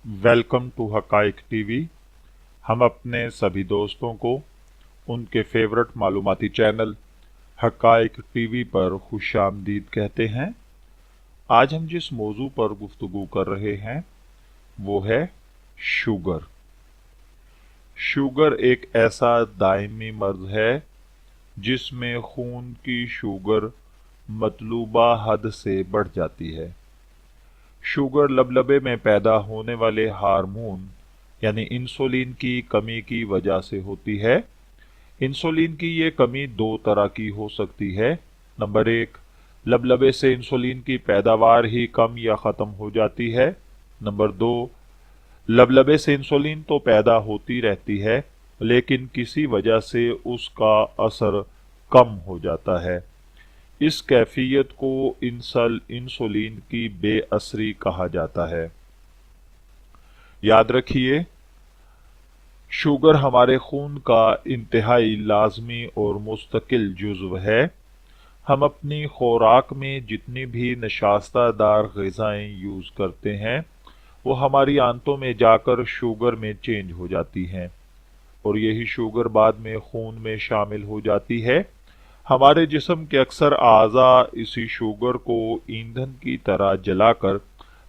Welcome to हकाइक TV. हम अपने सभी दोस्तों को उनके फेवरेट मालूमाती चैनल हकाइक टीवी पर खुशामदीद कहते हैं। आज हम जिस मौजू पर गुफ्तगू कर रहे हैं वो है शुगर। शुगर एक ऐसा दायमी मर्ज है जिसमें खून की शुगर मतलूबा हद से बढ़ जाती है। शुगर लबलबे में पैदा होने वाले हार्मोन यानी इंसुलिन की कमी की वजह से होती है। इंसुलिन की ये कमी दो तरह की हो सकती है। नंबर एक, लबलबे से इंसुलिन की पैदावार ही कम या ख़त्म हो जाती है। नंबर दो, लबलबे से इंसुलिन तो पैदा होती रहती है लेकिन किसी वजह से उसका असर कम हो जाता है। इस कैफियत को इंसुलिन की बेअसरी कहा जाता है। याद रखिए, शुगर हमारे खून का इंतहाई लाजमी और मुस्तकिल जुज़्व है। हम अपनी खुराक में जितनी भी नशास्तादार ग़िज़ाएं यूज़ करते हैं वो हमारी आंतों में जाकर शुगर में चेंज हो जाती हैं और यही शुगर बाद में खून में शामिल हो जाती है। हमारे जिस्म के अक्सर आज़ा इसी शुगर को ईंधन की तरह जलाकर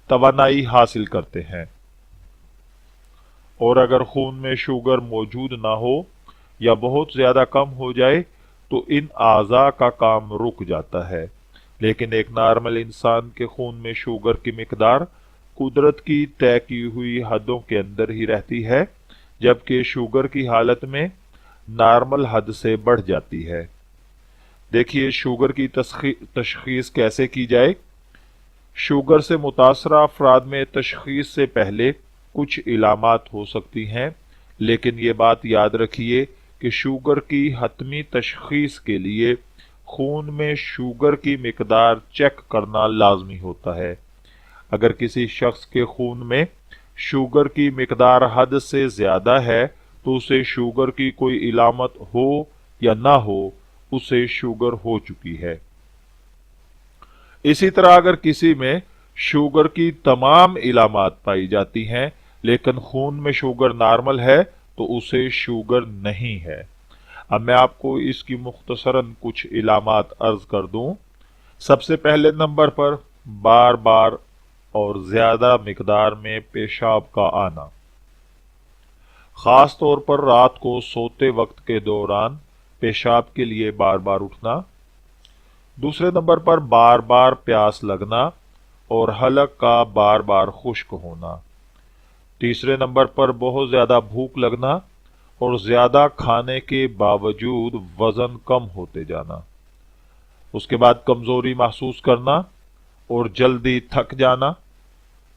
तवानाई हासिल करते हैं और अगर खून में शुगर मौजूद ना हो या बहुत ज़्यादा कम हो जाए तो इन आज़ा का काम रुक जाता है। लेकिन एक नॉर्मल इंसान के खून में शुगर की मिकदार कुदरत की तय की हुई हदों के अंदर ही रहती है, जबकि शुगर की हालत में नॉर्मल हद से बढ़ जाती है। देखिए शुगर की तशखीस कैसे की जाए। शुगर से मुतासरा अफराद में तशखीस से पहले कुछ इलामात हो सकती हैं, लेकिन ये बात याद रखिए कि शुगर की हतमी तशखीस के लिए खून में शुगर की मिकदार चेक करना लाजमी होता है। अगर किसी शख्स के खून में शुगर की मिकदार हद से ज़्यादा है तो उसे शुगर की कोई इलामत हो या ना हो, उसे शुगर हो चुकी है। इसी तरह अगर किसी में शुगर की तमाम इलामात पाई जाती हैं लेकिन खून में शुगर नॉर्मल है तो उसे शुगर नहीं है। अब मैं आपको इसकी मुख्तसरन कुछ इलामात अर्ज कर दूं। सबसे पहले नंबर पर बार बार और ज्यादा मिकदार में पेशाब का आना, खास तौर पर रात को सोते वक्त के दौरान पेशाब के लिए बार बार उठना। दूसरे नंबर पर बार बार प्यास लगना और हलक का बार बार खुश्क होना। तीसरे नंबर पर बहुत ज्यादा भूख लगना और ज्यादा खाने के बावजूद वजन कम होते जाना। उसके बाद कमजोरी महसूस करना और जल्दी थक जाना।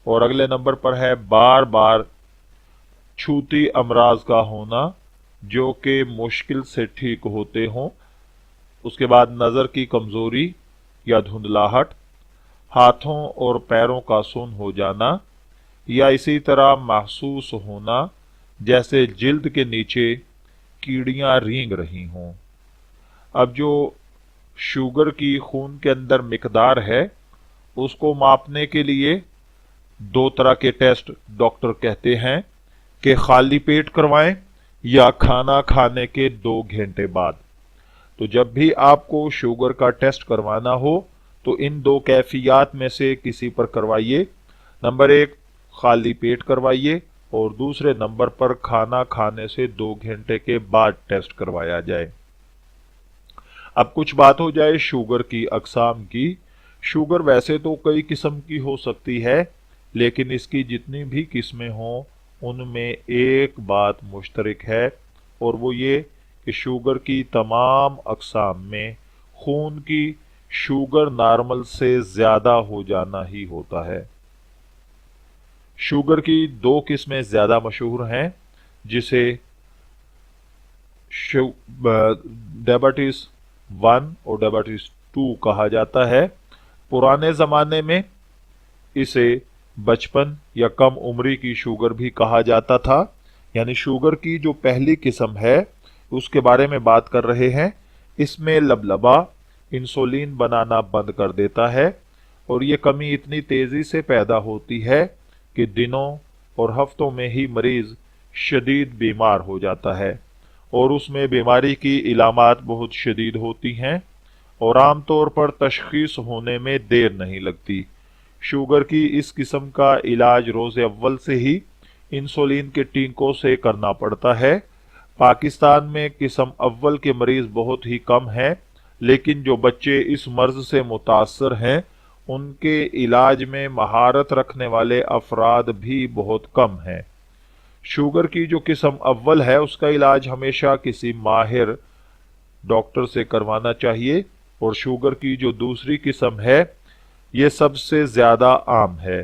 और अगले नंबर पर है बार बार छूती अमराज का होना जो कि मुश्किल से ठीक होते हों। उसके बाद नज़र की कमजोरी या धुंधलाहट, हाथों और पैरों का सुन्न हो जाना या इसी तरह महसूस होना जैसे जिल्द के नीचे कीड़ियां रेंग रही हों। अब जो शुगर की खून के अंदर मिकदार है उसको मापने के लिए दो तरह के टेस्ट डॉक्टर कहते हैं कि खाली पेट करवाएं या खाना खाने के 2 घंटे बाद। तो जब भी आपको शुगर का टेस्ट करवाना हो तो इन दो कैफियत में से किसी पर करवाइए। नंबर एक, खाली पेट करवाइए और दूसरे नंबर पर खाना खाने से 2 घंटे के बाद टेस्ट करवाया जाए। अब कुछ बात हो जाए शुगर की अकसाम की। शुगर वैसे तो कई किस्म की हो सकती है, लेकिन इसकी जितनी भी किस्में हों उनमें एक बात मुश्तरक है और वो ये कि शुगर की तमाम अकसाम में खून की शुगर नॉर्मल से ज्यादा हो जाना ही होता है। शुगर की दो किस्में ज्यादा मशहूर हैं जिसे डायबिटीज 1 और डायबिटीज 2 कहा जाता है। पुराने जमाने में इसे बचपन या कम उम्री की शुगर भी कहा जाता था। यानी शुगर की जो पहली किस्म है उसके बारे में बात कर रहे हैं। इसमें लबलबा इंसुलिन बनाना बंद कर देता है और ये कमी इतनी तेजी से पैदा होती है कि दिनों اور ہفتوں میں ہی مریض شدید بیمار ہو جاتا ہے، اور اس میں بیماری کی علامات بہت شدید ہوتی ہیں اور عام طور پر تشخیص ہونے میں دیر نہیں لگتی۔ شوگر کی اس قسم کا علاج روز اول سے ہی انسولین کے ٹینکوں سے کرنا پڑتا ہے۔ پاکستان میں قسم اول کے مریض بہت ہی کم ہیں، لیکن جو بچے اس مرض سے متاثر ہیں ان کے علاج میں مہارت رکھنے والے افراد بھی بہت کم ہیں۔ شوگر کی جو قسم اول ہے اس کا علاج ہمیشہ کسی ماہر ڈاکٹر سے کروانا چاہیے، اور شوگر کی جو دوسری قسم ہے یہ سب سے زیادہ عام ہے۔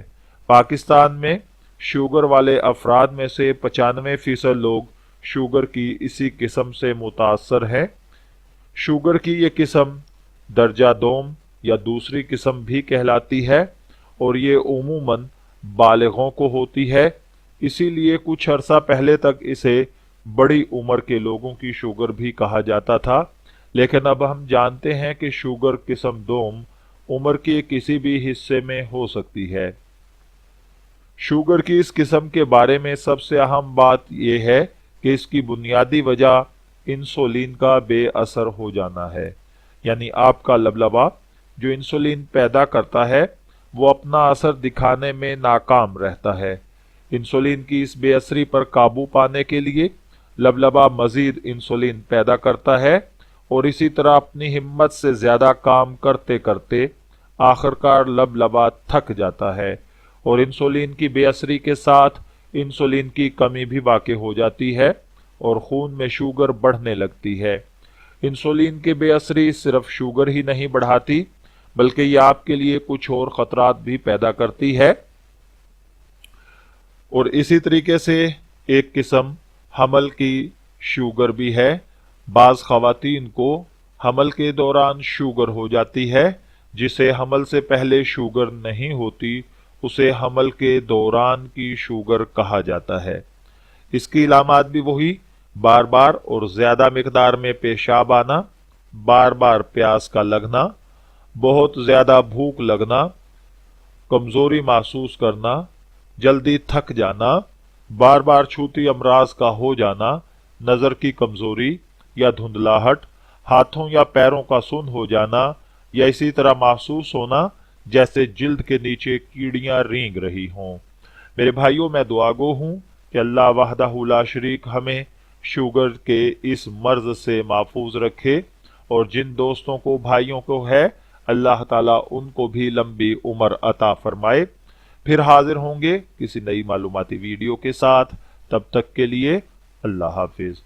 پاکستان میں شوگر والے افراد میں سے 95% لوگ شوگر کی اسی قسم سے متاثر ہیں۔ شوگر کی یہ قسم درجہ دوم یا دوسری قسم بھی کہلاتی ہے، اور یہ عموماً بالغوں کو ہوتی ہے، اسی لیے کچھ عرصہ پہلے تک اسے بڑی عمر کے لوگوں کی شوگر بھی کہا جاتا تھا، لیکن اب ہم جانتے ہیں کہ شوگر قسم دوم عمر کے کسی بھی حصے میں ہو سکتی ہے۔ شوگر کی اس قسم کے بارے میں سب سے اہم بات یہ ہے کہ اس کی بنیادی وجہ انسولین کا بے اثر ہو جانا ہے، یعنی آپ کا لبلبا جو انسولین پیدا کرتا ہے وہ اپنا اثر دکھانے میں ناکام رہتا ہے۔ انسولین کی اس بے اثری پر قابو پانے کے لیے لبلبا مزید انسولین پیدا کرتا ہے، اور اسی طرح اپنی ہمت سے زیادہ کام کرتے کرتے آخرکار لبلبا تھک جاتا ہے، اور انسولین کی بے اثری کے ساتھ انسولین کی کمی بھی واقع ہو جاتی ہے اور خون میں شوگر بڑھنے لگتی ہے۔ انسولین کی بے اثری صرف شوگر ہی نہیں بڑھاتی بلکہ یہ آپ کے لیے کچھ اور خطرات بھی پیدا کرتی ہے، اور اسی طریقے سے ایک قسم حمل کی شوگر بھی ہے۔ بعض خواتین کو حمل کے دوران شوگر ہو جاتی ہے، جسے حمل سے پہلے شوگر نہیں ہوتی اسے حمل کے دوران کی شوگر کہا جاتا ہے۔ اس کی علامات بھی وہی بار بار اور زیادہ مقدار میں پیشاب آنا، بار بار پیاس کا لگنا، بہت زیادہ بھوک لگنا، کمزوری محسوس کرنا، جلدی تھک جانا، بار بار چھوتی امراض کا ہو جانا، نظر کی کمزوری یا دھندلاہٹ، ہاتھوں یا پیروں کا سن ہو جانا، یا اسی طرح محسوس ہونا جیسے جلد کے نیچے کیڑیاں رینگ رہی ہوں۔ میرے بھائیوں، میں دعا گو ہوں کہ اللہ وحدہ لا شریک ہمیں شوگر کے اس مرض سے محفوظ رکھے، اور جن دوستوں کو بھائیوں کو ہے اللہ تعالیٰ ان کو بھی لمبی عمر عطا فرمائے۔ پھر حاضر ہوں گے کسی نئی معلوماتی ویڈیو کے ساتھ، تب تک کے لیے اللہ حافظ۔